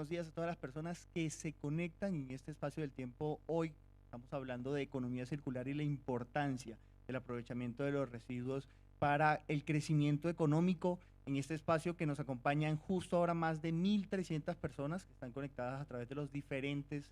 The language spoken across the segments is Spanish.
buenos días a todas las personas que se conectan en este espacio del tiempo. Hoy estamos hablando de economía circular y la importancia del aprovechamiento de los residuos para el crecimiento económico. En este espacio que nos acompañan justo ahora más de 1.300 personas que están conectadas a través de los diferentes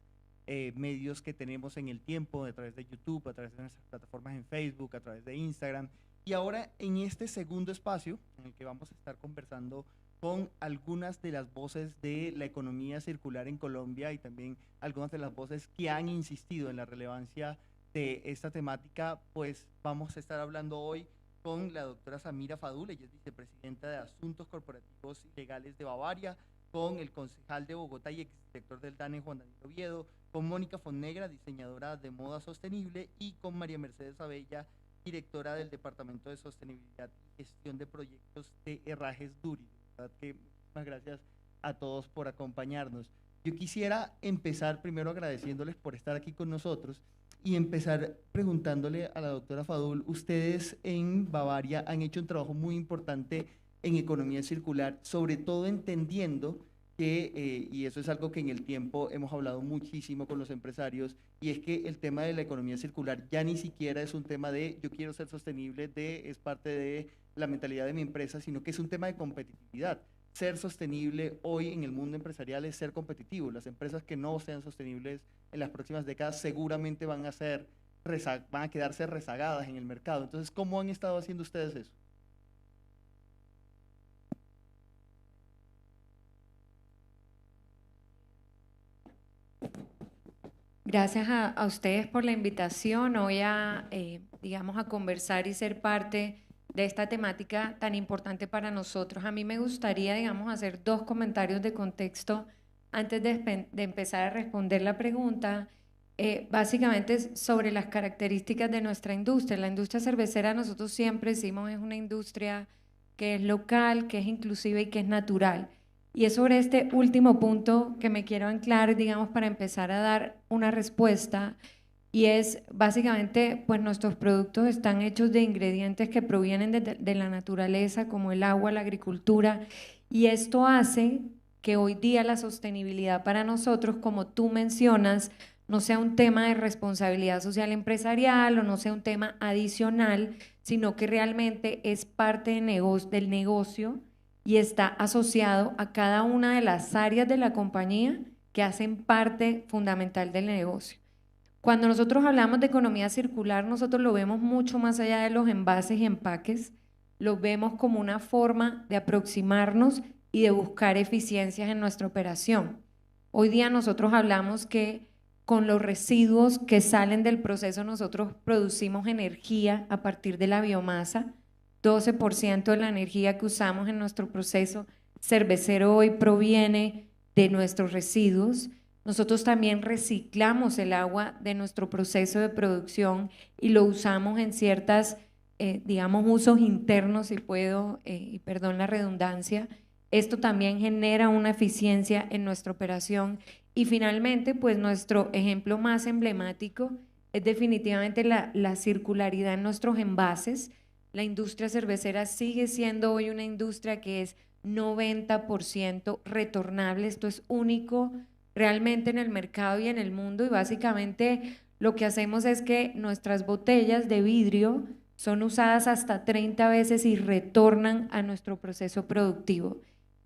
medios que tenemos en el tiempo, a través de YouTube, a través de nuestras plataformas en Facebook, a través de Instagram. Y ahora en este segundo espacio en el que vamos a estar conversando con algunas de las voces de la economía circular en Colombia y también algunas de las voces que han insistido en la relevancia de esta temática, pues vamos a estar hablando hoy con la doctora Samira Fadul. Ella es vicepresidenta de Asuntos Corporativos y Legales de Bavaria, con el concejal de Bogotá y exdirector del DANE, Juan Danilo Oviedo, con Mónica Fonnegra, diseñadora de moda sostenible, y con María Mercedes Abella, directora del Departamento de Sostenibilidad y Gestión de Proyectos de Herrajes Duri. De verdad que muchísimas gracias a todos por acompañarnos. Yo quisiera empezar primero agradeciéndoles por estar aquí con nosotros y empezar preguntándole a la doctora Fadul. Ustedes en Bavaria han hecho un trabajo muy importante en economía circular, sobre todo entendiendo que, y eso es algo que en el tiempo hemos hablado muchísimo con los empresarios, y es que el tema de la economía circular ya ni siquiera es un tema de yo quiero ser sostenible, es parte de la mentalidad de mi empresa, sino que es un tema de competitividad. Ser sostenible hoy en el mundo empresarial es ser competitivo. Las empresas que no sean sostenibles en las próximas décadas seguramente van a quedarse rezagadas en el mercado. Entonces, ¿cómo han estado haciendo ustedes eso? Gracias a ustedes por la invitación hoy digamos, a conversar y ser parte de esta temática tan importante para nosotros. A mí me gustaría, digamos, hacer dos comentarios de contexto antes de empezar a responder la pregunta. Básicamente sobre las características de nuestra industria. La industria cervecera, nosotros siempre decimos, es una industria que es local, que es inclusiva y que es natural. Y es sobre este último punto que me quiero anclar, digamos, para empezar a dar una respuesta, y es básicamente, pues nuestros productos están hechos de ingredientes que provienen de la naturaleza, como el agua, la agricultura, y esto hace que hoy día la sostenibilidad para nosotros, como tú mencionas, no sea un tema de responsabilidad social empresarial o no sea un tema adicional, sino que realmente es parte del negocio y está asociado a cada una de las áreas de la compañía que hacen parte fundamental del negocio. Cuando nosotros hablamos de economía circular, nosotros lo vemos mucho más allá de los envases y empaques, lo vemos como una forma de aproximarnos y de buscar eficiencias en nuestra operación. Hoy día nosotros hablamos que con los residuos que salen del proceso nosotros producimos energía a partir de la biomasa. 12% de la energía que usamos en nuestro proceso cervecero hoy proviene de nuestros residuos. Nosotros también reciclamos el agua de nuestro proceso de producción y lo usamos en ciertas, digamos, usos internos, si puedo, y perdón la redundancia. Esto también genera una eficiencia en nuestra operación. Y finalmente, pues nuestro ejemplo más emblemático es definitivamente la circularidad en nuestros envases. La industria cervecera sigue siendo hoy una industria que es 90% retornable. Esto es único realmente en el mercado y en el mundo, y básicamente lo que hacemos es que nuestras botellas de vidrio son usadas hasta 30 veces y retornan a nuestro proceso productivo.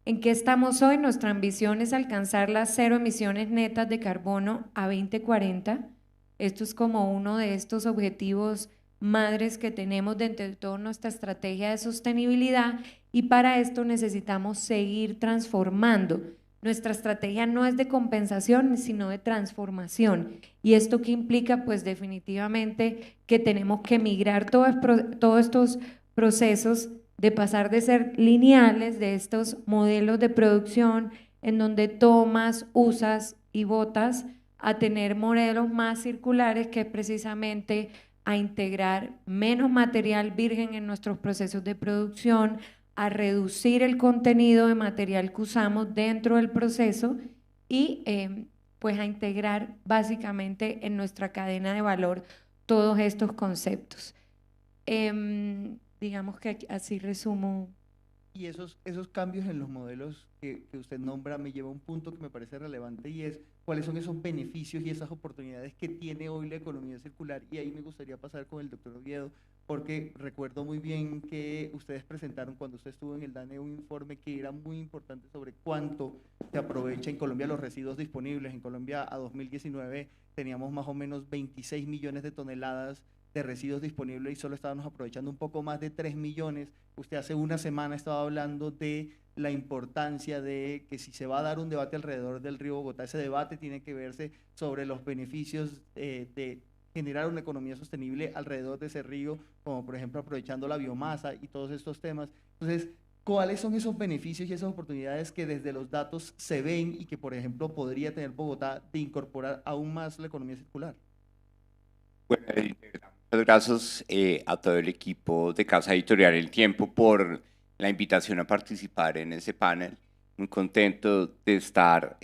¿En qué estamos hoy? Nuestra ambición es alcanzar las 0 emisiones netas de carbono a 2040. Esto es como uno de estos objetivos madres que tenemos dentro de toda nuestra estrategia de sostenibilidad, y para esto necesitamos seguir transformando. Nuestra estrategia no es de compensación, sino de transformación. ¿Y esto qué implica? Pues definitivamente que tenemos que migrar todos estos procesos de pasar de ser lineales, de estos modelos de producción en donde tomas, usas y botas, a tener modelos más circulares, que es precisamente a integrar menos material virgen en nuestros procesos de producción, a reducir el contenido de material que usamos dentro del proceso y pues a integrar básicamente en nuestra cadena de valor todos estos conceptos. Digamos que así resumo Y esos cambios en los modelos que usted nombra me lleva a un punto que me parece relevante y es cuáles son esos beneficios y esas oportunidades que tiene hoy la economía circular. Y ahí me gustaría pasar con el doctor Oviedo, porque recuerdo muy bien que ustedes presentaron cuando usted estuvo en el DANE un informe que era muy importante sobre cuánto se aprovecha en Colombia los residuos disponibles. En Colombia a 2019 teníamos más o menos 26 millones de toneladas de residuos disponibles y solo estábamos aprovechando un poco más de 3 millones. Usted hace una semana estaba hablando de la importancia de que si se va a dar un debate alrededor del río Bogotá, ese debate tiene que verse sobre los beneficios de generar una economía sostenible alrededor de ese río, como por ejemplo aprovechando la biomasa y todos estos temas. Entonces, ¿cuáles son esos beneficios y esas oportunidades que desde los datos se ven y que, por ejemplo, podría tener Bogotá de incorporar aún más la economía circular? Bueno, muchas gracias a todo el equipo de Casa Editorial El Tiempo por la invitación a participar en ese panel. Muy contento de estar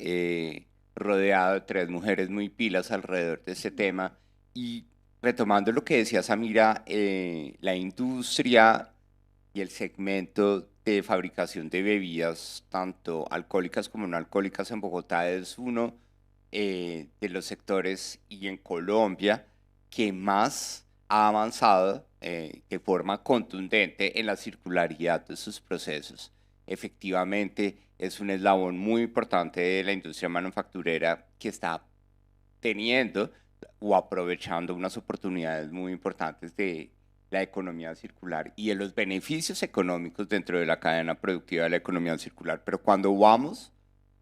rodeado de tres mujeres muy pilas alrededor de este tema. Y retomando lo que decía Samira, la industria y el segmento de fabricación de bebidas, tanto alcohólicas como no alcohólicas en Bogotá, es uno de los sectores y en Colombia que más ha avanzado de forma contundente en la circularidad de sus procesos. Efectivamente, es un eslabón muy importante de la industria manufacturera que está teniendo o aprovechando unas oportunidades muy importantes de la economía circular y de los beneficios económicos dentro de la cadena productiva de la economía circular. Pero cuando vamos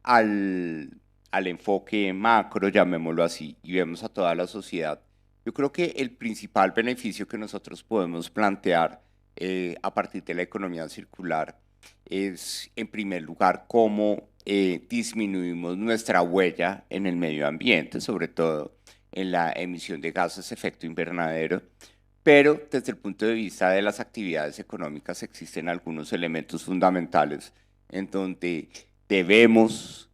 al enfoque macro, llamémoslo así, y vemos a toda la sociedad, yo creo que el principal beneficio que nosotros podemos plantear a partir de la economía circular es, en primer lugar, cómo disminuimos nuestra huella en el medio ambiente, sobre todo en la emisión de gases de efecto invernadero, pero desde el punto de vista de las actividades económicas existen algunos elementos fundamentales en donde debemos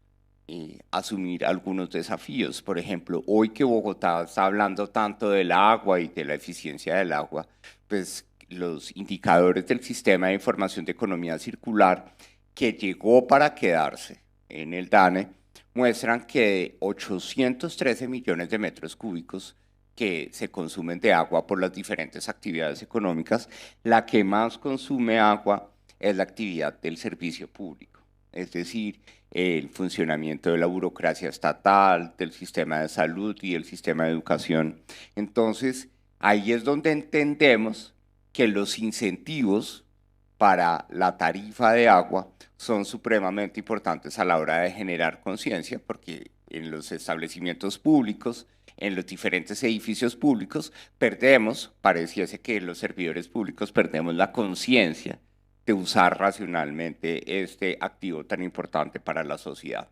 asumir algunos desafíos. Por ejemplo, hoy que Bogotá está hablando tanto del agua y de la eficiencia del agua, pues los indicadores del Sistema de Información de Economía Circular, que llegó para quedarse en el DANE, muestran que de 813 millones de metros cúbicos que se consumen de agua por las diferentes actividades económicas, la que más consume agua es la actividad del servicio público, es decir, el funcionamiento de la burocracia estatal, del sistema de salud y del sistema de educación. Entonces, ahí es donde entendemos que los incentivos para la tarifa de agua son supremamente importantes a la hora de generar conciencia, porque en los establecimientos públicos, en los diferentes edificios públicos, pareciese que los servidores públicos perdemos la conciencia de usar racionalmente este activo tan importante para la sociedad.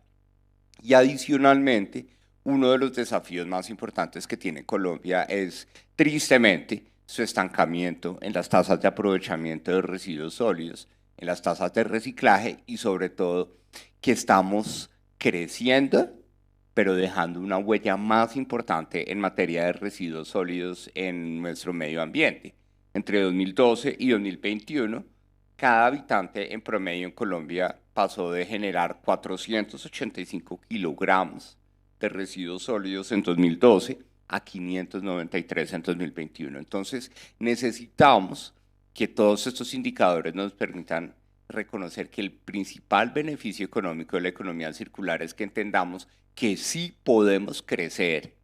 Y adicionalmente, uno de los desafíos más importantes que tiene Colombia es, tristemente, su estancamiento en las tasas de aprovechamiento de residuos sólidos, en las tasas de reciclaje y sobre todo que estamos creciendo, pero dejando una huella más importante en materia de residuos sólidos en nuestro medio ambiente. Entre 2012 y 2021, cada habitante en promedio en Colombia pasó de generar 485 kilogramos de residuos sólidos en 2012 a 593 en 2021. Entonces, necesitamos que todos estos indicadores nos permitan reconocer que el principal beneficio económico de la economía circular es que entendamos que sí podemos crecer,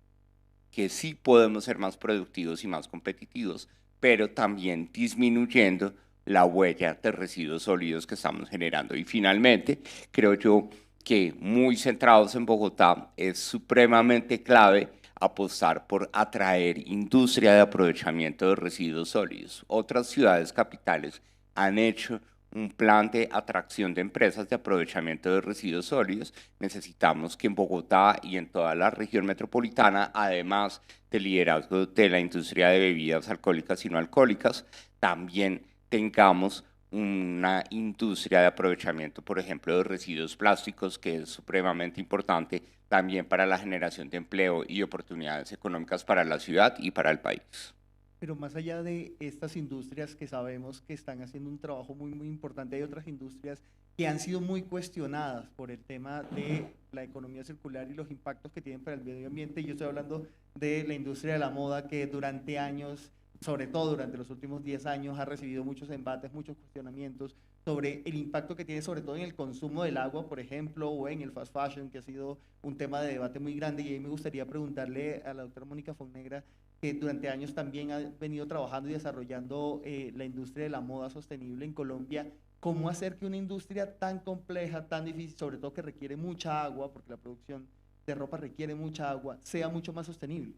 que sí podemos ser más productivos y más competitivos, pero también disminuyendo la huella de residuos sólidos que estamos generando. Y finalmente, creo yo que muy centrados en Bogotá es supremamente clave apostar por atraer industria de aprovechamiento de residuos sólidos. Otras ciudades capitales han hecho un plan de atracción de empresas de aprovechamiento de residuos sólidos. Necesitamos que en Bogotá y en toda la región metropolitana, además del liderazgo de la industria de bebidas alcohólicas y no alcohólicas, también tengamos una industria de aprovechamiento, por ejemplo, de residuos plásticos, que es supremamente importante también para la generación de empleo y oportunidades económicas para la ciudad y para el país. Pero más allá de estas industrias que sabemos que están haciendo un trabajo muy, muy importante, hay otras industrias que han sido muy cuestionadas por el tema de la economía circular y los impactos que tienen para el medio ambiente. Yo estoy hablando de la industria de la moda, que durante años, sobre todo durante los últimos 10 años, ha recibido muchos embates, muchos cuestionamientos sobre el impacto que tiene, sobre todo en el consumo del agua, por ejemplo, o en el fast fashion, que ha sido un tema de debate muy grande. Y ahí me gustaría preguntarle a la doctora Mónica Fonnegra, que durante años también ha venido trabajando y desarrollando la industria de la moda sostenible en Colombia. ¿Cómo hacer que una industria tan compleja, tan difícil, sobre todo que requiere mucha agua, porque la producción de ropa requiere mucha agua, sea mucho más sostenible?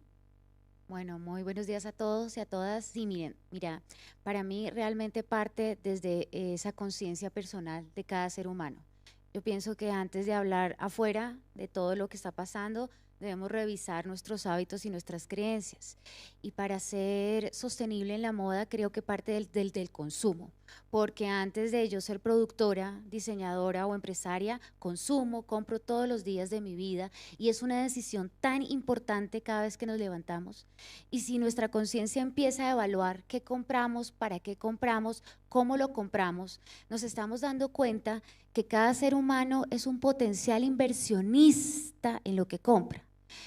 Bueno, muy buenos días a todos y a todas. Sí, miren, mira, para mí realmente parte desde esa conciencia personal de cada ser humano. Yo pienso que antes de hablar afuera de todo lo que está pasando, debemos revisar nuestros hábitos y nuestras creencias. Y para ser sostenible en la moda, creo que parte del consumo, porque antes de yo ser productora, diseñadora o empresaria, consumo, compro todos los días de mi vida y es una decisión tan importante cada vez que nos levantamos. Y si nuestra conciencia empieza a evaluar qué compramos, para qué compramos, cómo lo compramos, nos estamos dando cuenta que cada ser humano es un potencial inversionista en lo que compra.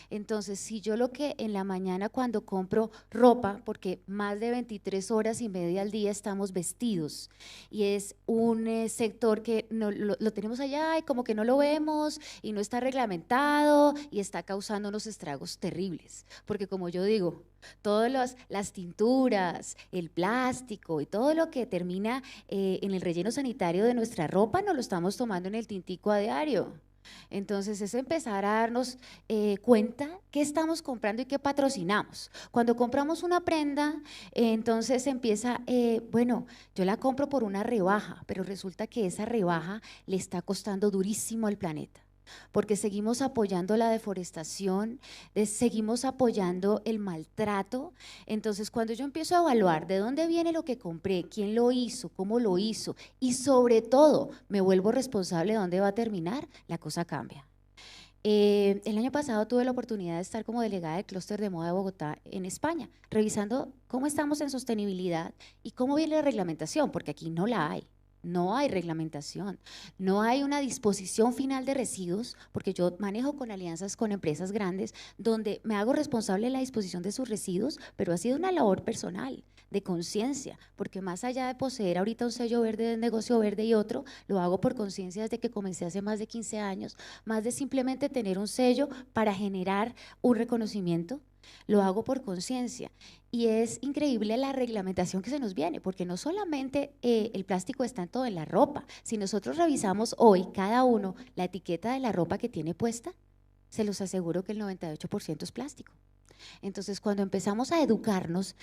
Entonces, si yo lo que en la mañana cuando compro ropa, porque más de 23 horas y media al día estamos vestidos y es un sector que no, lo tenemos allá y como que no lo vemos y no está reglamentado y está causando unos estragos terribles, porque como yo digo, todas las tinturas, el plástico y todo lo que termina en el relleno sanitario de nuestra ropa nos lo estamos tomando en el tintico a diario. Entonces es empezar a darnos cuenta qué estamos comprando y qué patrocinamos. Cuando compramos una prenda, entonces empieza, bueno, yo la compro por una rebaja, pero resulta que esa rebaja le está costando durísimo al planeta, porque seguimos apoyando la deforestación, seguimos apoyando el maltrato. Entonces, cuando yo empiezo a evaluar de dónde viene lo que compré, quién lo hizo, cómo lo hizo y sobre todo me vuelvo responsable de dónde va a terminar, la cosa cambia. El año pasado tuve la oportunidad de estar como delegada del clúster de moda de Bogotá en España, revisando cómo estamos en sostenibilidad y cómo viene la reglamentación, porque aquí no la hay. No hay reglamentación, no hay una disposición final de residuos, porque yo manejo con alianzas con empresas grandes donde me hago responsable de la disposición de sus residuos, pero ha sido una labor personal, de conciencia, porque más allá de poseer ahorita un sello verde de negocio verde y otro, lo hago por conciencia desde que comencé hace más de 15 años, más de simplemente tener un sello para generar un reconocimiento. Lo hago por conciencia y es increíble la reglamentación que se nos viene, porque no solamente el plástico está en todo en la ropa. Si nosotros revisamos hoy cada uno la etiqueta de la ropa que tiene puesta, se los aseguro que el 98% es plástico. Entonces, cuando empezamos a educarnos,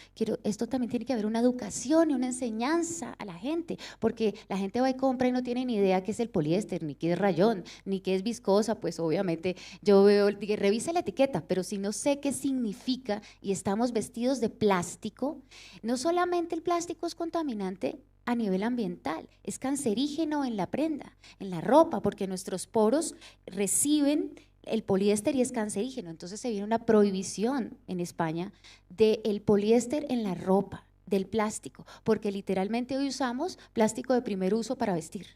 esto también tiene que haber una educación y una enseñanza a la gente, porque la gente va y compra y no tiene ni idea qué es el poliéster, ni qué es rayón, ni qué es viscosa. Pues obviamente yo veo, revisa la etiqueta, pero si no sé qué significa y estamos vestidos de plástico, no solamente el plástico es contaminante a nivel ambiental, es cancerígeno en la prenda, en la ropa, porque nuestros poros reciben el poliéster y es cancerígeno. Entonces se viene una prohibición en España del poliéster en la ropa, del plástico, porque literalmente hoy usamos plástico de primer uso para vestir.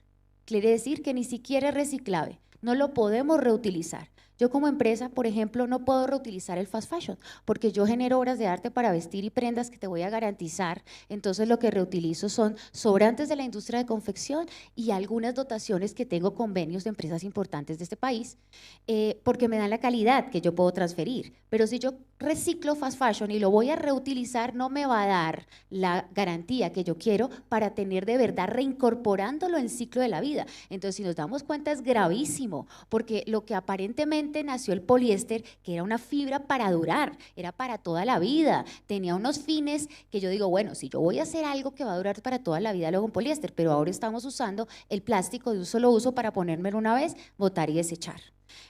Quiere decir que ni siquiera es reciclable, no lo podemos reutilizar. Yo como empresa, por ejemplo, no puedo reutilizar el fast fashion porque yo genero obras de arte para vestir y prendas que te voy a garantizar. Entonces lo que reutilizo son sobrantes de la industria de confección y algunas dotaciones que tengo convenios de empresas importantes de este país porque me dan la calidad que yo puedo transferir. Pero si yo reciclo fast fashion y lo voy a reutilizar, no me va a dar la garantía que yo quiero para tener de verdad reincorporándolo en el ciclo de la vida. Entonces, si nos damos cuenta, es gravísimo, porque lo que aparentemente nació el poliéster, que era una fibra para durar, era para toda la vida, tenía unos fines que yo digo, bueno, si yo voy a hacer algo que va a durar para toda la vida, luego un poliéster, pero ahora estamos usando el plástico de un solo uso para ponérmelo una vez, botar y desechar.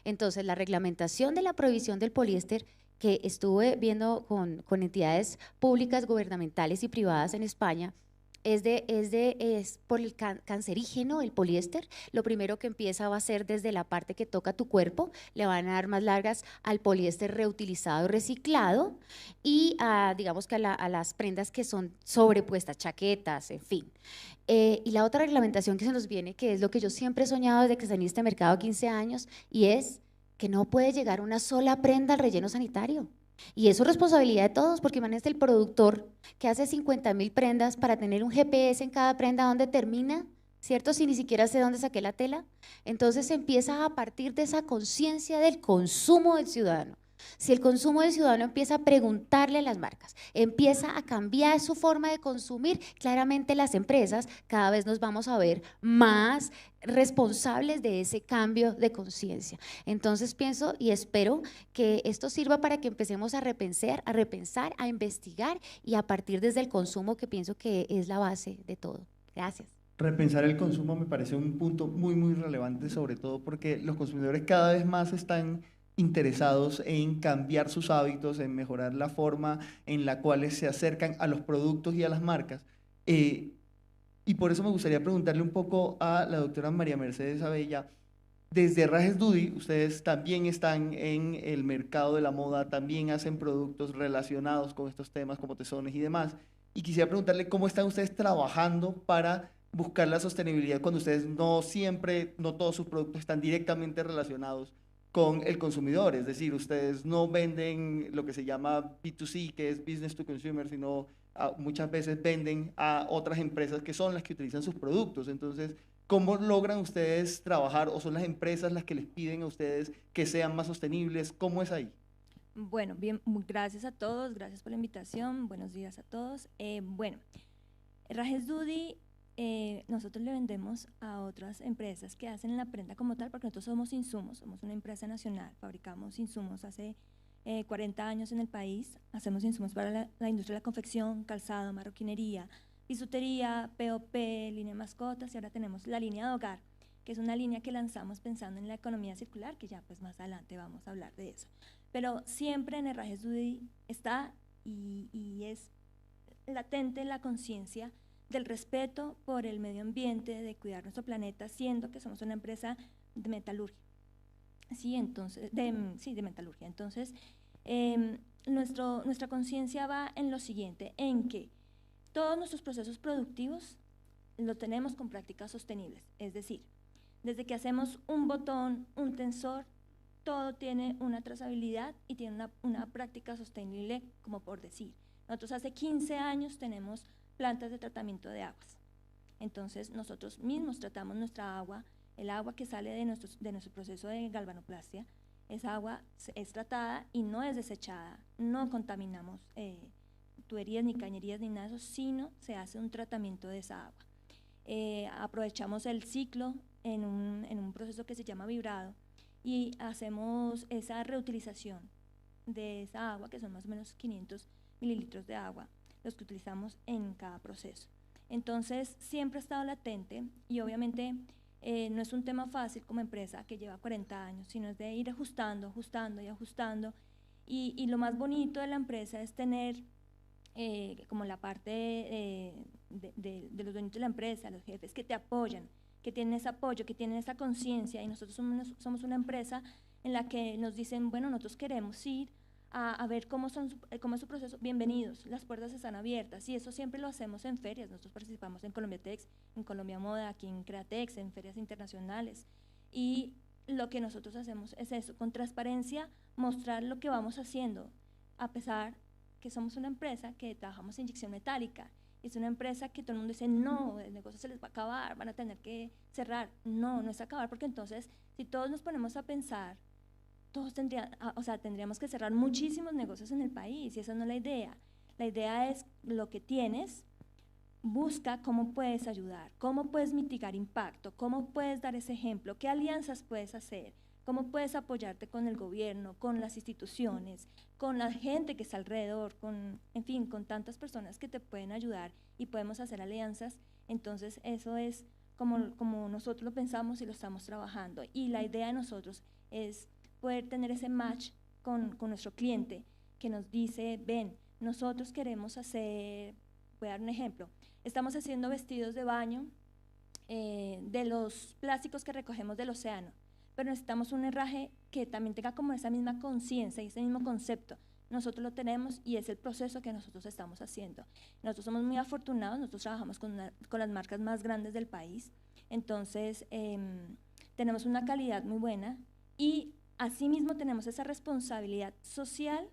Entonces, la reglamentación de la prohibición del poliéster que estuve viendo con entidades públicas, gubernamentales y privadas en España, es por el cancerígeno, el poliéster. Lo primero que empieza va a ser desde la parte que toca tu cuerpo, le van a dar más largas al poliéster reutilizado y reciclado y digamos que a las prendas que son sobrepuestas, chaquetas, en fin. Y la otra reglamentación que se nos viene, que es lo que yo siempre he soñado desde que salí de este mercado 15 años, y es que no puede llegar una sola prenda al relleno sanitario. Y eso es responsabilidad de todos, porque imagínate el productor que hace 50.000 prendas para tener un GPS en cada prenda donde termina, ¿cierto? Si ni siquiera sé dónde saqué la tela. Entonces empieza a partir de esa conciencia del consumo del ciudadano. Si el consumo del ciudadano empieza a preguntarle a las marcas, empieza a cambiar su forma de consumir, claramente las empresas cada vez nos vamos a ver más responsables de ese cambio de conciencia. Entonces pienso y espero que esto sirva para que empecemos a repensar, a investigar y a partir desde el consumo, que pienso que es la base de todo. Gracias. Repensar el consumo me parece un punto muy, muy relevante, sobre todo porque los consumidores cada vez más están interesados en cambiar sus hábitos, en mejorar la forma en la cual se acercan a los productos y a las marcas. Y por eso me gustaría preguntarle un poco a la doctora María Mercedes Abella, desde Rajes Dudi, ustedes también están en el mercado de la moda, también hacen productos relacionados con estos temas como tesones y demás. Y quisiera preguntarle cómo están ustedes trabajando para buscar la sostenibilidad cuando ustedes no siempre, no todos sus productos están directamente relacionados con el consumidor. Es decir, ustedes no venden lo que se llama B2C, que es Business to Consumer, sino muchas veces venden a otras empresas que son las que utilizan sus productos. Entonces, ¿cómo logran ustedes trabajar o son las empresas las que les piden a ustedes que sean más sostenibles? ¿Cómo es ahí? Bueno, bien, gracias a todos, gracias por la invitación, buenos días a todos. Bueno, Rajes Dudi, nosotros le vendemos a otras empresas que hacen la prenda como tal, porque nosotros somos insumos, somos una empresa nacional, fabricamos insumos hace 40 años en el país, hacemos insumos para la industria de la confección, calzado, marroquinería, bisutería, POP, línea de mascotas, y ahora tenemos la línea de hogar, que es una línea que lanzamos pensando en la economía circular, que ya pues más adelante vamos a hablar de eso. Pero siempre en Rajes Dudi está y es latente la conciencia del respeto por el medio ambiente, de cuidar nuestro planeta, siendo que somos una empresa de metalurgia. Sí, entonces, de metalurgia. Entonces, nuestra conciencia va en lo siguiente, en que todos nuestros procesos productivos lo tenemos con prácticas sostenibles, es decir, desde que hacemos un botón, un tensor, todo tiene una trazabilidad y tiene una práctica sostenible, como por decir. Nosotros hace 15 años tenemos plantas de tratamiento de aguas. Entonces, nosotros mismos tratamos nuestra agua, el agua que sale de nuestro proceso de galvanoplastia, esa agua es tratada y no es desechada, no contaminamos tuberías ni cañerías ni nada de eso, sino se hace un tratamiento de esa agua. Aprovechamos el ciclo en un proceso que se llama vibrado y hacemos esa reutilización de esa agua, que son más o menos 500 mililitros de agua, los que utilizamos en cada proceso. Entonces, siempre ha estado latente y obviamente no es un tema fácil como empresa que lleva 40 años, sino es de ir ajustando y ajustando. Y lo más bonito de la empresa es tener como la parte de los dueños de la empresa, los jefes que te apoyan, que tienen ese apoyo, que tienen esa conciencia, y nosotros somos una empresa en la que nos dicen, bueno, nosotros queremos ir a ver cómo es su proceso, bienvenidos, las puertas están abiertas, y eso siempre lo hacemos en ferias. Nosotros participamos en Colombia Tex, en Colombia Moda, aquí en Createx, en ferias internacionales, y lo que nosotros hacemos es eso, con transparencia, mostrar lo que vamos haciendo, a pesar que somos una empresa que trabajamos en inyección metálica. Es una empresa que todo el mundo dice, no, el negocio se les va a acabar, van a tener que cerrar. No, no es acabar, porque entonces, si todos nos ponemos a pensar, todos tendríamos que cerrar muchísimos negocios en el país, y esa no es la idea. La idea es lo que tienes, busca cómo puedes ayudar, cómo puedes mitigar impacto, cómo puedes dar ese ejemplo, qué alianzas puedes hacer, cómo puedes apoyarte con el gobierno, con las instituciones, con la gente que está alrededor, en fin, con tantas personas que te pueden ayudar y podemos hacer alianzas. Entonces, eso es como nosotros lo pensamos y lo estamos trabajando. Y la idea de nosotros es poder tener ese match con nuestro cliente que nos dice, ven, nosotros queremos hacer, voy a dar un ejemplo, Estamos haciendo vestidos de baño de los plásticos que recogemos del océano, pero necesitamos un herraje que también tenga como esa misma conciencia y ese mismo concepto. Nosotros lo tenemos y es el proceso que nosotros estamos haciendo. Nosotros somos muy afortunados, nosotros trabajamos con las marcas más grandes del país, entonces tenemos una calidad muy buena y asimismo tenemos esa responsabilidad social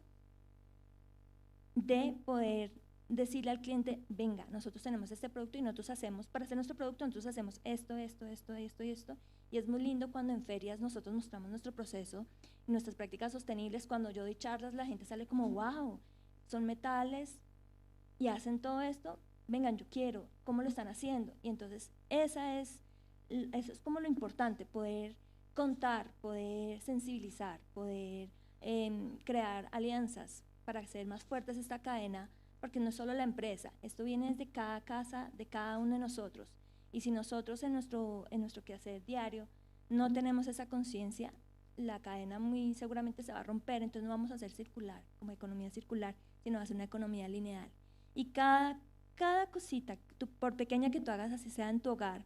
de poder decirle al cliente, venga, nosotros tenemos este producto y nosotros hacemos, para hacer nuestro producto nosotros hacemos esto, esto, esto, esto y esto, y es muy lindo cuando en ferias nosotros mostramos nuestro proceso, nuestras prácticas sostenibles. Cuando yo doy charlas la gente sale como, wow, son metales y hacen todo esto, vengan, yo quiero, ¿cómo lo están haciendo? Y entonces eso es como lo importante, poder contar, poder sensibilizar, poder crear alianzas para hacer más fuertes esta cadena, porque no es solo la empresa, esto viene desde cada casa, de cada uno de nosotros. Y si nosotros en nuestro quehacer diario no tenemos esa conciencia, la cadena muy seguramente se va a romper, entonces no vamos a hacer circular, como economía circular, sino va a ser una economía lineal. Y cada cosita, por pequeña que tú hagas, así sea en tu hogar,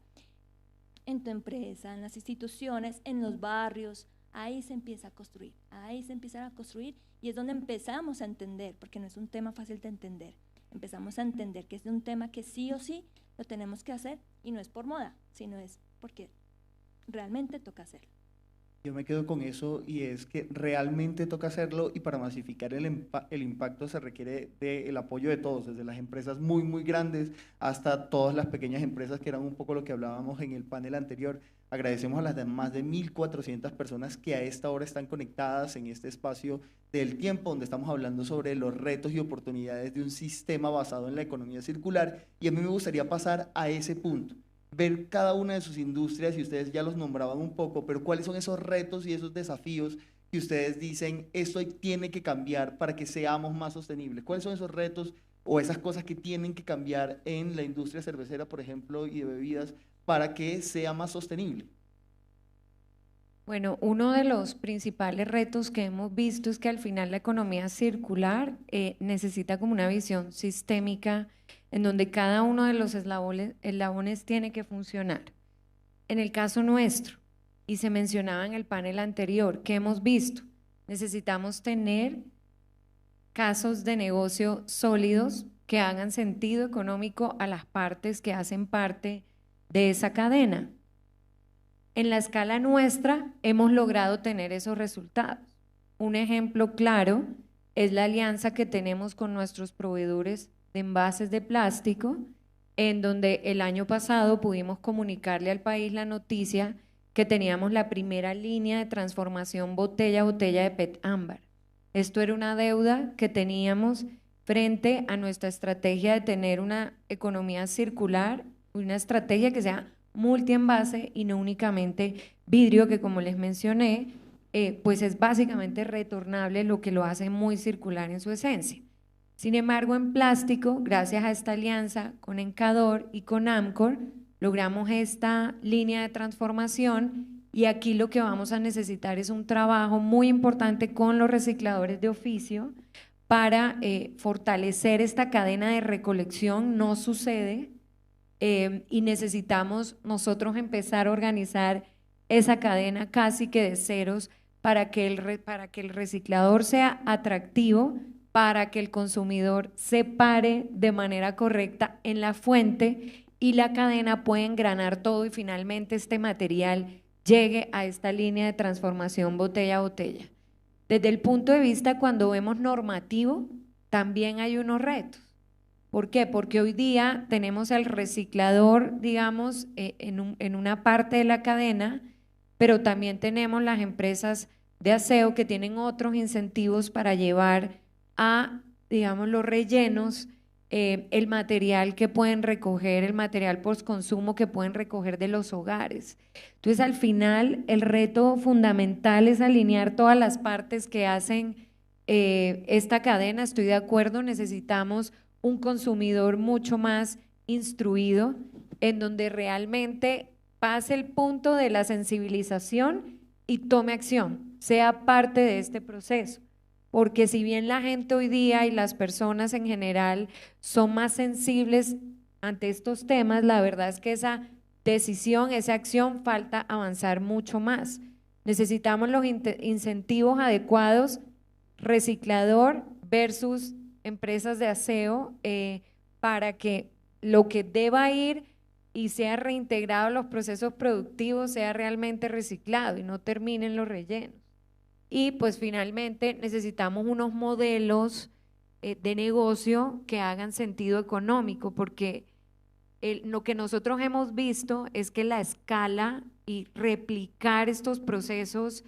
en tu empresa, en las instituciones, en los barrios, ahí se empieza a construir, y es donde empezamos a entender, porque no es un tema fácil de entender, empezamos a entender que es un tema que sí o sí lo tenemos que hacer, y no es por moda, sino es porque realmente toca hacerlo. Yo me quedo con eso, y es que realmente toca hacerlo, y para masificar el impacto se requiere del apoyo de todos, desde las empresas muy, muy grandes hasta todas las pequeñas empresas, que eran un poco lo que hablábamos en el panel anterior. Agradecemos a las más de 1.400 personas que a esta hora están conectadas en este espacio del tiempo, donde estamos hablando sobre los retos y oportunidades de un sistema basado en la economía circular, y a mí me gustaría pasar a ese punto, ver cada una de sus industrias, y ustedes ya los nombraban un poco, pero cuáles son esos retos y esos desafíos que ustedes dicen, esto tiene que cambiar para que seamos más sostenibles. ¿Cuáles son esos retos o esas cosas que tienen que cambiar en la industria cervecera, por ejemplo, y de bebidas, para que sea más sostenible? Bueno, uno de los principales retos que hemos visto es que al final la economía circular necesita como una visión sistémica en donde cada uno de los eslabones tiene que funcionar. En el caso nuestro, y se mencionaba en el panel anterior, ¿qué hemos visto? Necesitamos tener casos de negocio sólidos que hagan sentido económico a las partes que hacen parte de esa cadena. En la escala nuestra hemos logrado tener esos resultados. Un ejemplo claro es la alianza que tenemos con nuestros proveedores de envases de plástico, en donde el año pasado pudimos comunicarle al país la noticia que teníamos la primera línea de transformación botella a botella de PET ámbar. Esto era una deuda que teníamos frente a nuestra estrategia de tener una economía circular, una estrategia que sea multienvase y no únicamente vidrio, que como les mencioné, pues es básicamente retornable, lo que lo hace muy circular en su esencia. Sin embargo, en plástico, gracias a esta alianza con Encador y con Amcor, logramos esta línea de transformación, y aquí lo que vamos a necesitar es un trabajo muy importante con los recicladores de oficio para fortalecer esta cadena de recolección. No sucede, y necesitamos nosotros empezar a organizar esa cadena casi que de ceros para que el reciclador sea atractivo, para que el consumidor se pare de manera correcta en la fuente y la cadena pueda engranar todo, y finalmente este material llegue a esta línea de transformación botella a botella. Desde el punto de vista, cuando vemos normativo, también hay unos retos. ¿Por qué? Porque hoy día tenemos al reciclador, digamos, en una parte de la cadena, pero también tenemos las empresas de aseo que tienen otros incentivos para llevar a, digamos, los rellenos, el material que pueden recoger, el material postconsumo que pueden recoger de los hogares. Entonces, al final, el reto fundamental es alinear todas las partes que hacen esta cadena. Estoy de acuerdo, necesitamos un consumidor mucho más instruido, en donde realmente pase el punto de la sensibilización y tome acción, sea parte de este proceso. Porque si bien la gente hoy día y las personas en general son más sensibles ante estos temas, la verdad es que esa decisión, esa acción, falta avanzar mucho más. Necesitamos los incentivos adecuados, reciclador versus empresas de aseo, para que lo que deba ir y sea reintegrado a los procesos productivos sea realmente reciclado y no terminen los rellenos. Y pues finalmente necesitamos unos modelos de negocio que hagan sentido económico, porque lo que nosotros hemos visto es que la escala y replicar estos procesos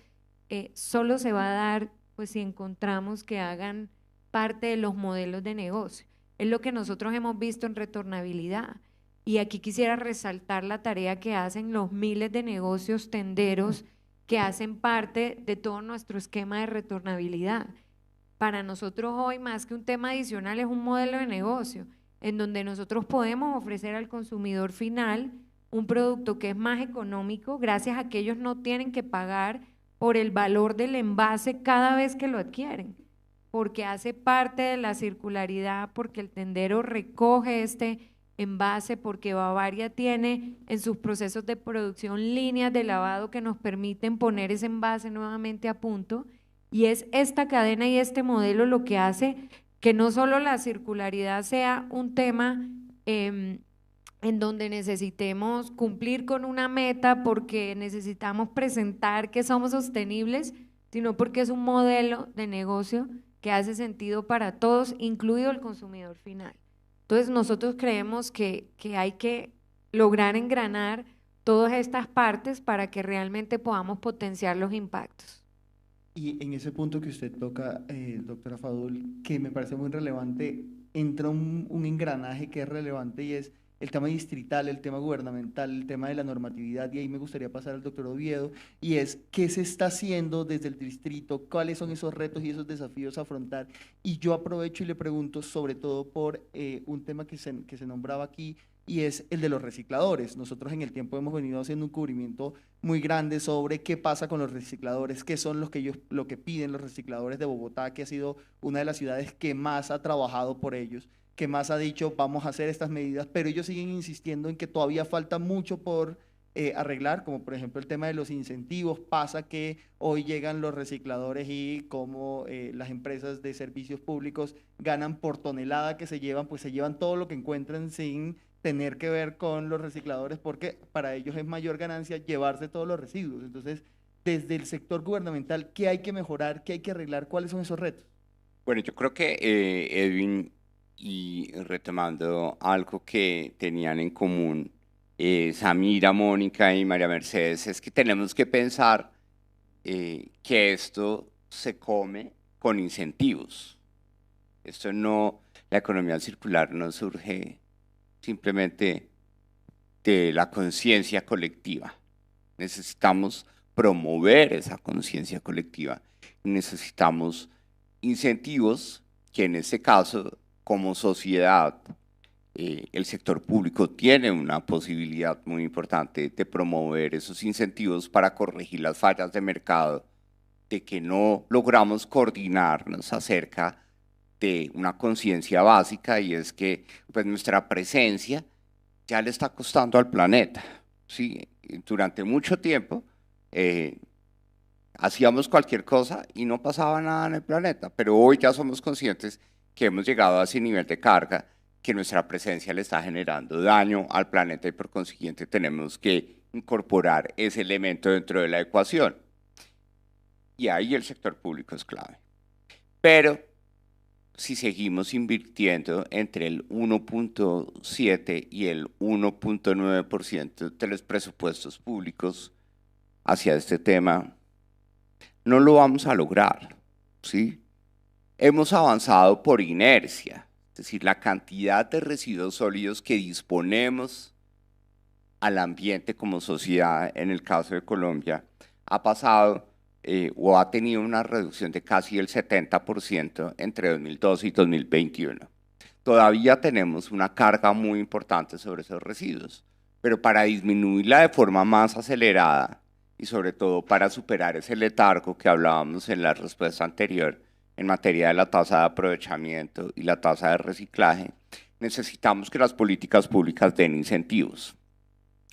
solo se va a dar pues si encontramos que hagan parte de los modelos de negocio. Es lo que nosotros hemos visto en retornabilidad. Y aquí quisiera resaltar la tarea que hacen los miles de negocios tenderos que hacen parte de todo nuestro esquema de retornabilidad. Para nosotros hoy, más que un tema adicional, es un modelo de negocio en donde nosotros podemos ofrecer al consumidor final un producto que es más económico, gracias a que ellos no tienen que pagar por el valor del envase cada vez que lo adquieren, porque hace parte de la circularidad, porque el tendero recoge este envase, porque Bavaria tiene en sus procesos de producción líneas de lavado que nos permiten poner ese envase nuevamente a punto, y es esta cadena y este modelo lo que hace que no solo la circularidad sea un tema en donde necesitemos cumplir con una meta porque necesitamos presentar que somos sostenibles, sino porque es un modelo de negocio que hace sentido para todos, incluido el consumidor final. Entonces nosotros creemos que hay que lograr engranar todas estas partes para que realmente podamos potenciar los impactos. Y en ese punto que usted toca, doctora Fadul, que me parece muy relevante, entra un engranaje que es relevante y es el tema distrital, el tema gubernamental, el tema de la normatividad, y ahí me gustaría pasar al doctor Oviedo, y es qué se está haciendo desde el distrito, cuáles son esos retos y esos desafíos a afrontar. Y yo aprovecho y le pregunto sobre todo por un tema que se nombraba aquí, y es el de los recicladores. Nosotros en el tiempo hemos venido haciendo un cubrimiento muy grande sobre qué pasa con los recicladores, qué son lo que piden los recicladores de Bogotá, que ha sido una de las ciudades que más ha trabajado por ellos, que más ha dicho vamos a hacer estas medidas, pero ellos siguen insistiendo en que todavía falta mucho por arreglar, como por ejemplo el tema de los incentivos. Pasa que hoy llegan los recicladores y como las empresas de servicios públicos ganan por tonelada que se llevan, pues se llevan todo lo que encuentran sin tener que ver con los recicladores, porque para ellos es mayor ganancia llevarse todos los residuos. Entonces, desde el sector gubernamental, ¿qué hay que mejorar? ¿Qué hay que arreglar? ¿Cuáles son esos retos? Bueno, yo creo que Edwin, y retomando algo que tenían en común Samira, Mónica y María Mercedes, es que tenemos que pensar que esto se come con incentivos. Esto no, la economía circular no surge simplemente de la conciencia colectiva. Necesitamos promover esa conciencia colectiva. Necesitamos incentivos que en este caso, como sociedad, el sector público tiene una posibilidad muy importante de promover esos incentivos para corregir las fallas de mercado, de que no logramos coordinarnos acerca de una conciencia básica, y es que pues, nuestra presencia ya le está costando al planeta. ¿Sí? Durante mucho tiempo hacíamos cualquier cosa y no pasaba nada en el planeta, pero hoy ya somos conscientes que hemos llegado a ese nivel de carga, que nuestra presencia le está generando daño al planeta y por consiguiente tenemos que incorporar ese elemento dentro de la ecuación. Y ahí el sector público es clave. Pero si seguimos invirtiendo entre el 1.7 y el 1.9% de los presupuestos públicos hacia este tema, no lo vamos a lograr, ¿sí? Hemos avanzado por inercia, es decir, la cantidad de residuos sólidos que disponemos al ambiente como sociedad, en el caso de Colombia, ha pasado o ha tenido una reducción de casi el 70% entre 2012 y 2021. Todavía tenemos una carga muy importante sobre esos residuos, pero para disminuirla de forma más acelerada y sobre todo para superar ese letargo que hablábamos en la respuesta anterior en materia de la tasa de aprovechamiento y la tasa de reciclaje, necesitamos que las políticas públicas den incentivos.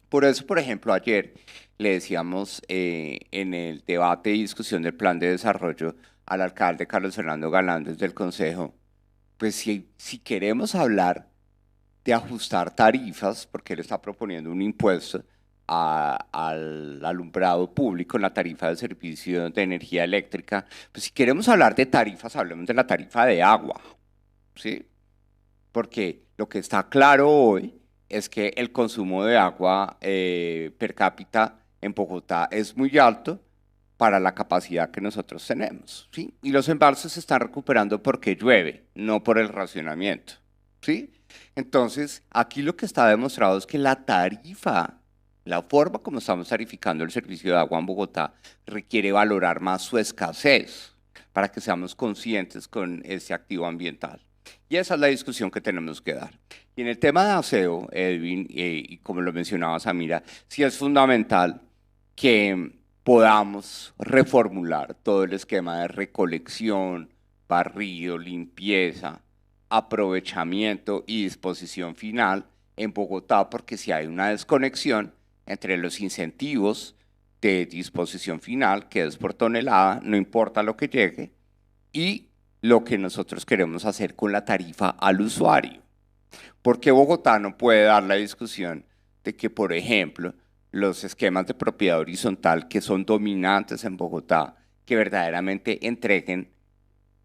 Por eso, por ejemplo, ayer le decíamos en el debate y discusión del plan de desarrollo al alcalde Carlos Fernando Galán desde el Consejo, pues si queremos hablar de ajustar tarifas, porque él está proponiendo un impuesto al alumbrado público en la tarifa de servicio de energía eléctrica, pues si queremos hablar de tarifas, hablemos de la tarifa de agua, ¿sí? Porque lo que está claro hoy es que el consumo de agua per cápita en Bogotá es muy alto para la capacidad que nosotros tenemos, ¿sí? Y los embalses se están recuperando porque llueve, no por el racionamiento, ¿sí? Entonces, aquí lo que está demostrado es que la tarifa, la forma como estamos tarificando el servicio de agua en Bogotá, requiere valorar más su escasez para que seamos conscientes con ese activo ambiental. Y esa es la discusión que tenemos que dar. Y en el tema de aseo, Edwin, y como lo mencionaba Samira, sí es fundamental que podamos reformular todo el esquema de recolección, barrido, limpieza, aprovechamiento y disposición final en Bogotá, porque si hay una desconexión entre los incentivos de disposición final, que es por tonelada, no importa lo que llegue, y lo que nosotros queremos hacer con la tarifa al usuario. Porque Bogotá no puede dar la discusión de que, por ejemplo, los esquemas de propiedad horizontal que son dominantes en Bogotá, que verdaderamente entreguen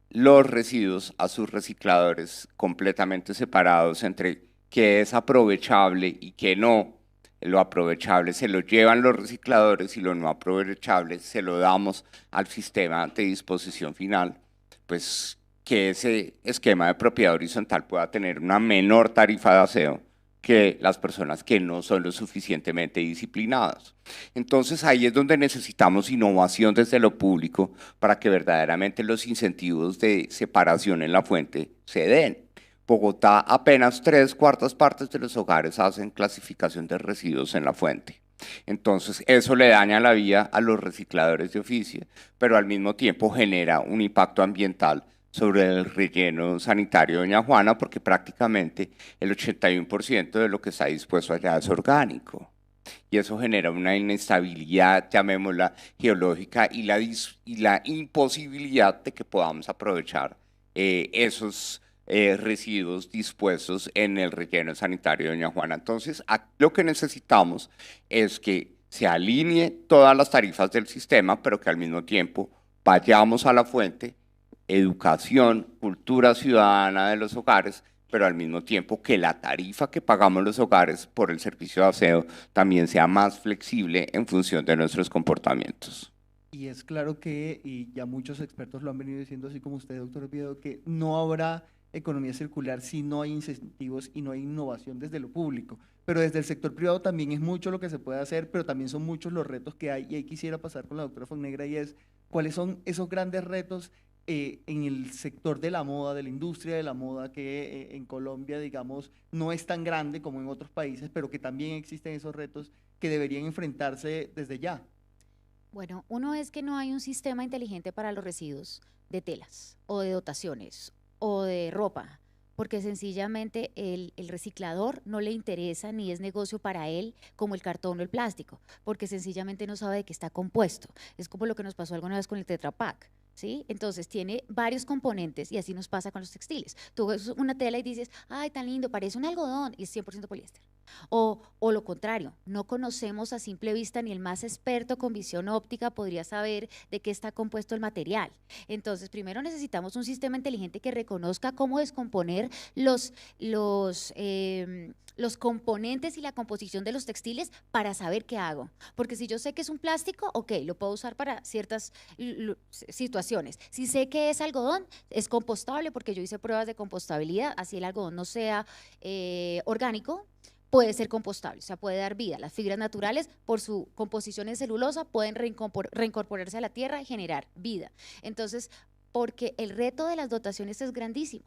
los residuos a sus recicladores completamente separados entre qué es aprovechable y qué no. Lo aprovechable se lo llevan los recicladores y lo no aprovechable se lo damos al sistema de disposición final, pues que ese esquema de propiedad horizontal pueda tener una menor tarifa de aseo que las personas que no son lo suficientemente disciplinadas. Entonces ahí es donde necesitamos innovación desde lo público para que verdaderamente los incentivos de separación en la fuente se den. Bogotá, apenas 3/4 partes de los hogares hacen clasificación de residuos en la fuente. Entonces eso le daña la vida a los recicladores de oficio, pero al mismo tiempo genera un impacto ambiental sobre el relleno sanitario de Doña Juana, porque prácticamente el 81% de lo que está dispuesto allá es orgánico. Y eso genera una inestabilidad, llamémosla geológica, y la imposibilidad de que podamos aprovechar esos residuos dispuestos en el relleno sanitario de Doña Juana. Entonces, lo que necesitamos es que se alinee todas las tarifas del sistema, pero que al mismo tiempo vayamos a la fuente, educación, cultura ciudadana de los hogares, pero al mismo tiempo que la tarifa que pagamos los hogares por el servicio de aseo también sea más flexible en función de nuestros comportamientos. Y es claro que, y ya muchos expertos lo han venido diciendo, así como usted, doctor Oviedo, que no habrá economía circular si no hay incentivos y no hay innovación desde lo público. Pero desde el sector privado también es mucho lo que se puede hacer, pero también son muchos los retos que hay. Y ahí quisiera pasar con la doctora Fonnegra, y es, ¿cuáles son esos grandes retos en el sector de la moda, de la industria de la moda, que en Colombia, digamos, no es tan grande como en otros países, pero que también existen esos retos que deberían enfrentarse desde ya? Bueno, uno es que no hay un sistema inteligente para los residuos de telas o de dotaciones o de ropa, porque sencillamente el reciclador no le interesa ni es negocio para él como el cartón o el plástico, porque sencillamente no sabe de qué está compuesto. Es como lo que nos pasó alguna vez con el Tetra Pak, ¿sí? Entonces tiene varios componentes y así nos pasa con los textiles. Tú ves una tela y dices, ay, tan lindo, parece un algodón, y es 100% poliéster. O lo contrario, no conocemos a simple vista, ni el más experto con visión óptica podría saber de qué está compuesto el material. Entonces, primero necesitamos un sistema inteligente que reconozca cómo descomponer los componentes y la composición de los textiles para saber qué hago. Porque si yo sé que es un plástico, ok, lo puedo usar para ciertas situaciones. Si sé que es algodón, es compostable porque yo hice pruebas de compostabilidad, así el algodón no sea orgánico, puede ser compostable, o sea, puede dar vida. Las fibras naturales, por su composición en celulosa, pueden reincorporarse a la tierra y generar vida. Entonces, porque el reto de las dotaciones es grandísimo.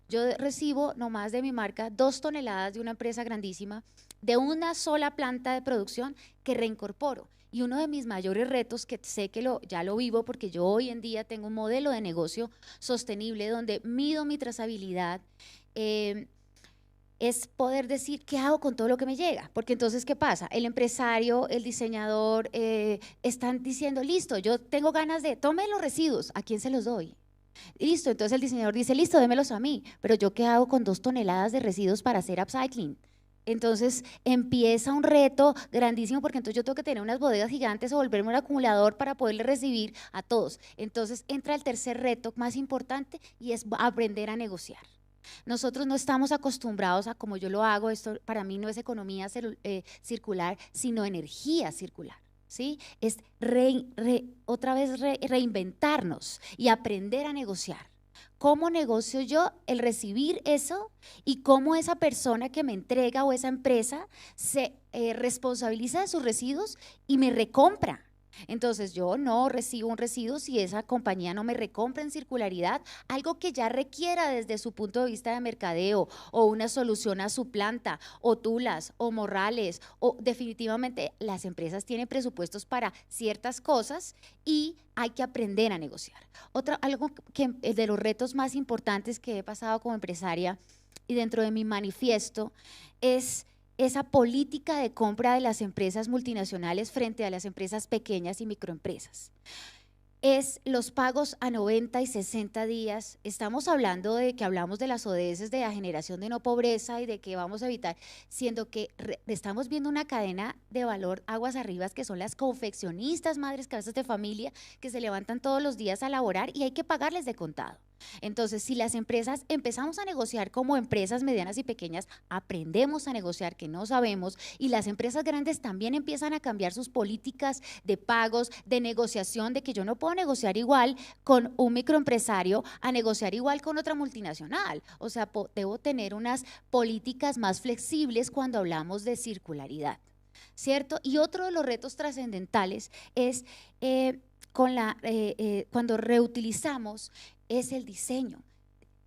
Yo recibo nomás de mi marca 2 toneladas de una empresa grandísima, de una sola planta de producción que reincorporo. Y uno de mis mayores retos, que sé que ya lo vivo porque yo hoy en día tengo un modelo de negocio sostenible donde mido mi trazabilidad, es poder decir, ¿qué hago con todo lo que me llega? Porque entonces, ¿qué pasa? El empresario, el diseñador, están diciendo, listo, yo tengo ganas de, tome los residuos, ¿a quién se los doy? Listo, entonces el diseñador dice, listo, démelos a mí, pero ¿yo qué hago con 2 toneladas de residuos para hacer upcycling? Entonces empieza un reto grandísimo porque entonces yo tengo que tener unas bodegas gigantes o volverme un acumulador para poderle recibir a todos. Entonces entra el tercer reto más importante y es aprender a negociar. Nosotros no estamos acostumbrados a como yo lo hago, esto para mí no es economía circular, sino energía circular. ¿Sí? Es otra vez reinventarnos y aprender a negociar. ¿Cómo negocio yo el recibir eso y cómo esa persona que me entrega o esa empresa se responsabiliza de sus residuos y me recompra? Entonces yo no recibo un residuo si esa compañía no me recompra en circularidad, algo que ya requiera desde su punto de vista de mercadeo o una solución a su planta o tulas o morrales o definitivamente las empresas tienen presupuestos para ciertas cosas y hay que aprender a negociar. Algo que de los retos más importantes que he pasado como empresaria y dentro de mi manifiesto es esa política de compra de las empresas multinacionales frente a las empresas pequeñas y microempresas. Es los pagos a 90 y 60 días. Estamos hablando de que hablamos de las ODS, de la generación de no pobreza y de que vamos a evitar, siendo que estamos viendo una cadena de valor aguas arriba que son las confeccionistas, madres, cabezas de familia, que se levantan todos los días a laborar y hay que pagarles de contado. Entonces, si las empresas empezamos a negociar como empresas medianas y pequeñas, aprendemos a negociar que no sabemos y las empresas grandes también empiezan a cambiar sus políticas de pagos, de negociación, de que yo no puedo negociar igual con un microempresario a negociar igual con otra multinacional. O sea, debo tener unas políticas más flexibles cuando hablamos de circularidad, ¿cierto? Y otro de los retos trascendentales es cuando reutilizamos es el diseño.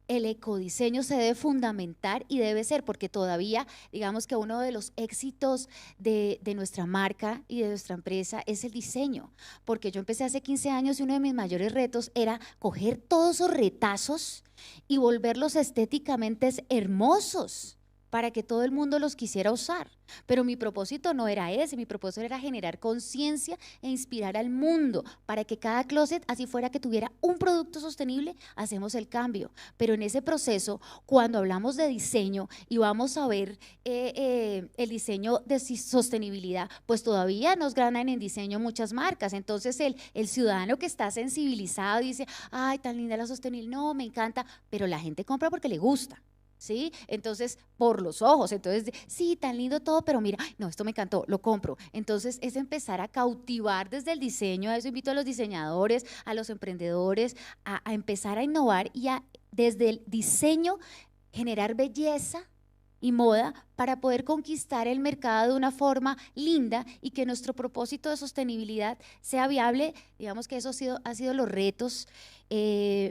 El ecodiseño se debe fundamentar y debe ser, porque todavía, digamos que uno de los éxitos de nuestra marca y de nuestra empresa es el diseño, porque yo empecé hace 15 años y uno de mis mayores retos era coger todos esos retazos y volverlos estéticamente hermosos para que todo el mundo los quisiera usar. Pero mi propósito no era ese, mi propósito era generar conciencia e inspirar al mundo para que cada closet, así fuera que tuviera un producto sostenible, hacemos el cambio. Pero en ese proceso, cuando hablamos de diseño y vamos a ver el diseño de sostenibilidad, pues todavía nos ganan en diseño muchas marcas. Entonces el ciudadano que está sensibilizado dice, ay, tan linda la sostenibilidad, no, me encanta, pero la gente compra porque le gusta. ¿Sí? Entonces, por los ojos, entonces, sí, tan lindo todo, pero mira, ay, no, esto me encantó, lo compro. Entonces, es empezar a cautivar desde el diseño, a eso invito a los diseñadores, a los emprendedores, a empezar a innovar y desde el diseño generar belleza y moda para poder conquistar el mercado de una forma linda y que nuestro propósito de sostenibilidad sea viable. Digamos que eso ha sido los retos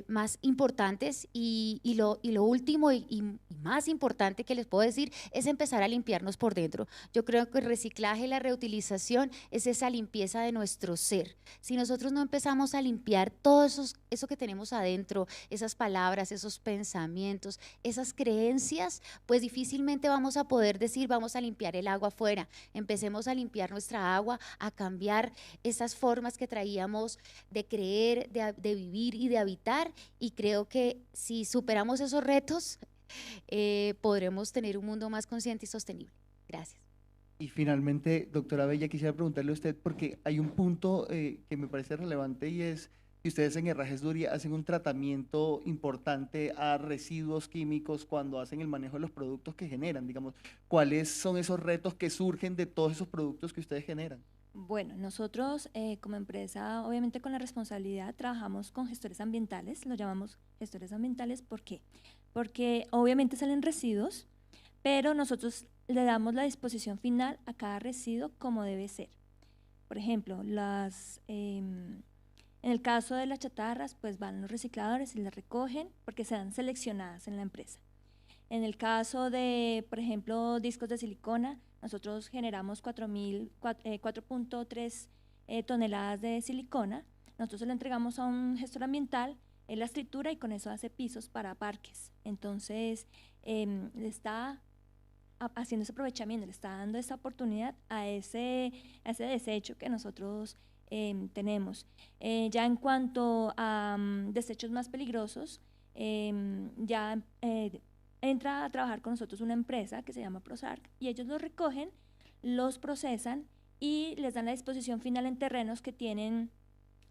más importantes y lo último y más importante que les puedo decir es empezar a limpiarnos por dentro. Yo creo que el reciclaje y la reutilización es esa limpieza de nuestro ser. Si nosotros no empezamos a limpiar todo eso que tenemos adentro, esas palabras, esos pensamientos, esas creencias, pues difícilmente vamos a poder decir vamos a limpiar el agua afuera. Empecemos a limpiar nuestra agua, a cambiar esas formas que traíamos de creer, de vivir y de habitar, y creo que si superamos esos retos podremos tener un mundo más consciente y sostenible. Gracias. Y finalmente, doctora Bella, quisiera preguntarle a usted, porque hay un punto que me parece relevante y es que ustedes en Herrajes Duri hacen un tratamiento importante a residuos químicos cuando hacen el manejo de los productos que generan, digamos. ¿Cuáles son esos retos que surgen de todos esos productos que ustedes generan? Bueno, nosotros como empresa, obviamente con la responsabilidad, trabajamos con gestores ambientales, los llamamos gestores ambientales. ¿Por qué? Porque obviamente salen residuos, pero nosotros le damos la disposición final a cada residuo como debe ser. Por ejemplo, en el caso de las chatarras, pues van los recicladores y las recogen porque serán seleccionadas en la empresa. En el caso de, por ejemplo, discos de silicona, nosotros generamos 4.3 toneladas de silicona. Nosotros se la entregamos a un gestor ambiental, él las tritura y con eso hace pisos para parques. Entonces, está haciendo ese aprovechamiento, le está dando esa oportunidad a ese desecho que nosotros tenemos. Ya en cuanto a desechos más peligrosos, ya entra a trabajar con nosotros una empresa que se llama Prosarc y ellos los recogen, los procesan y les dan la disposición final en terrenos que tienen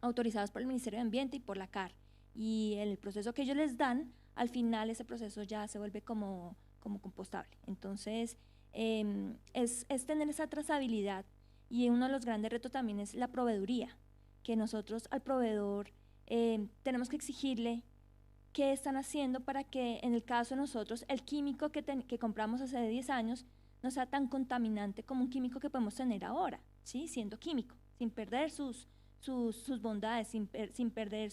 autorizados por el Ministerio de Ambiente y por la CAR. Y el proceso que ellos les dan, al final ese proceso ya se vuelve como compostable. Entonces, es tener esa trazabilidad, y uno de los grandes retos también es la proveeduría, que nosotros al proveedor tenemos que exigirle qué están haciendo para que, en el caso de nosotros, el químico que compramos hace 10 años no sea tan contaminante como un químico que podemos tener ahora, ¿sí? Siendo químico, sin perder sus bondades, sin perder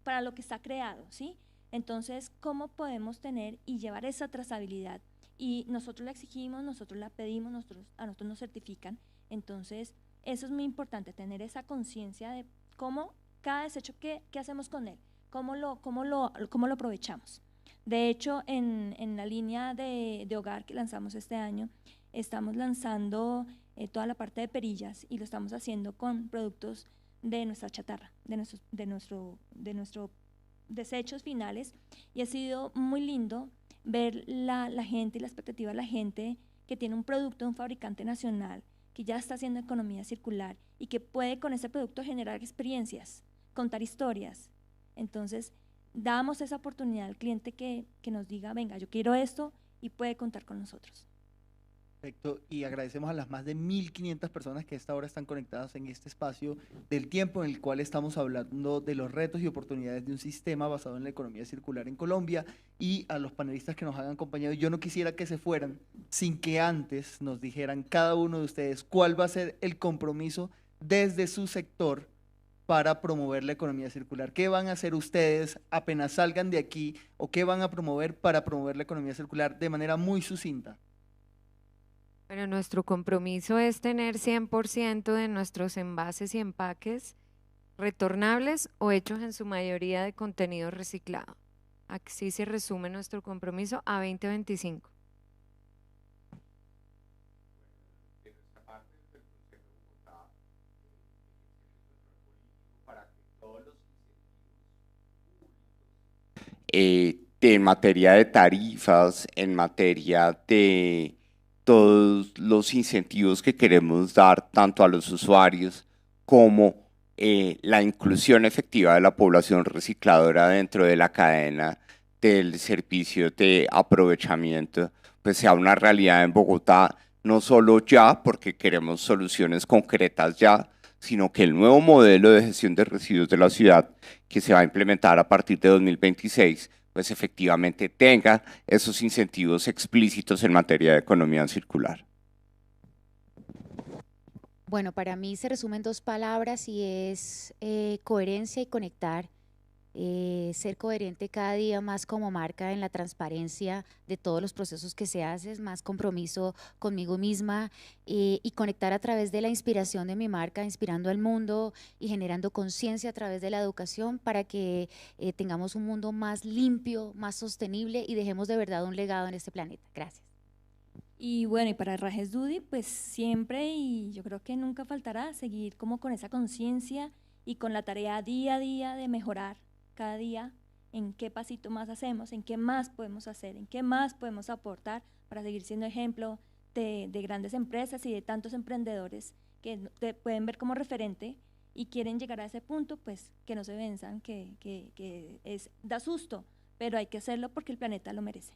para lo que está creado, ¿sí? Entonces, ¿cómo podemos tener y llevar esa trazabilidad? Y nosotros la exigimos, nosotros la pedimos, a nosotros nos certifican. Entonces, eso es muy importante, tener esa conciencia de cómo cada desecho, qué hacemos con él, cómo lo aprovechamos. De hecho, en la línea de hogar que lanzamos este año, estamos lanzando toda la parte de perillas y lo estamos haciendo con productos de nuestra chatarra, de nuestros desechos finales, y ha sido muy lindo ver la gente y la expectativa de la gente que tiene un producto de un fabricante nacional que ya está haciendo economía circular y que puede con ese producto generar experiencias, contar historias. Entonces, damos esa oportunidad al cliente que nos diga, venga, yo quiero esto, y puede contar con nosotros. Perfecto, y agradecemos a las más de 1.500 personas que a esta hora están conectadas en este espacio del tiempo en el cual estamos hablando de los retos y oportunidades de un sistema basado en la economía circular en Colombia, y a los panelistas que nos han acompañado. Yo no quisiera que se fueran sin que antes nos dijeran cada uno de ustedes cuál va a ser el compromiso desde su sector para promover la economía circular. ¿Qué van a hacer ustedes apenas salgan de aquí, o qué van a promover para promover la economía circular de manera muy sucinta? Bueno, nuestro compromiso es tener 100% de nuestros envases y empaques retornables o hechos en su mayoría de contenido reciclado. Así se resume nuestro compromiso a 2025. En materia de tarifas, en materia de todos los incentivos que queremos dar tanto a los usuarios como la inclusión efectiva de la población recicladora dentro de la cadena del servicio de aprovechamiento, pues sea una realidad en Bogotá, no solo ya, porque queremos soluciones concretas ya, sino que el nuevo modelo de gestión de residuos de la ciudad, que se va a implementar a partir de 2026, pues efectivamente tenga esos incentivos explícitos en materia de economía circular. Bueno, para mí se resumen 2 palabras, y es coherencia y conectar. Ser coherente cada día más como marca en la transparencia de todos los procesos que se hacen, más compromiso conmigo misma, y conectar a través de la inspiración de mi marca, inspirando al mundo y generando conciencia a través de la educación para que tengamos un mundo más limpio, más sostenible, y dejemos de verdad un legado en este planeta. Gracias. Y bueno, y para Rajes Dudi, pues siempre, y yo creo que nunca faltará, seguir como con esa conciencia y con la tarea día a día de mejorar cada día en qué pasito más hacemos, en qué más podemos hacer, en qué más podemos aportar para seguir siendo ejemplo de grandes empresas y de tantos emprendedores que te pueden ver como referente y quieren llegar a ese punto, pues que no se venzan, da susto, pero hay que hacerlo porque el planeta lo merece.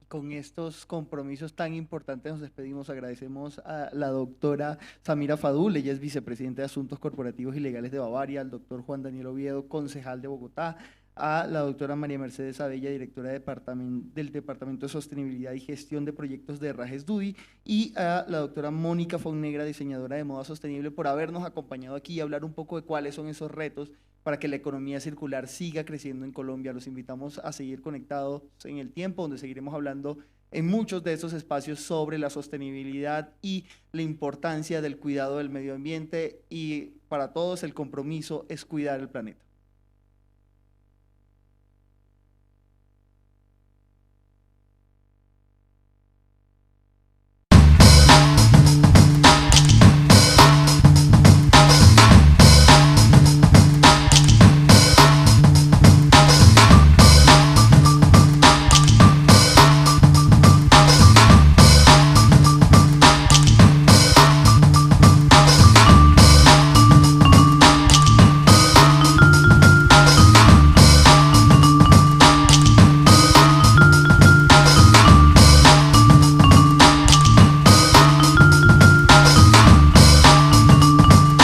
Con estos compromisos tan importantes nos despedimos. Agradecemos a la doctora Samira Fadul, ella es vicepresidenta de Asuntos Corporativos y Legales de Bavaria, al doctor Juan Daniel Oviedo, concejal de Bogotá, a la doctora María Mercedes Abella, directora del Departamento de Sostenibilidad y Gestión de Proyectos de Rajes Dudi, y a la doctora Mónica Fonnegra, diseñadora de moda sostenible, por habernos acompañado aquí y hablar un poco de cuáles son esos retos para que la economía circular siga creciendo en Colombia. Los invitamos a seguir conectados en el tiempo, donde seguiremos hablando en muchos de estos espacios sobre la sostenibilidad y la importancia del cuidado del medio ambiente, y para todos el compromiso es cuidar el planeta.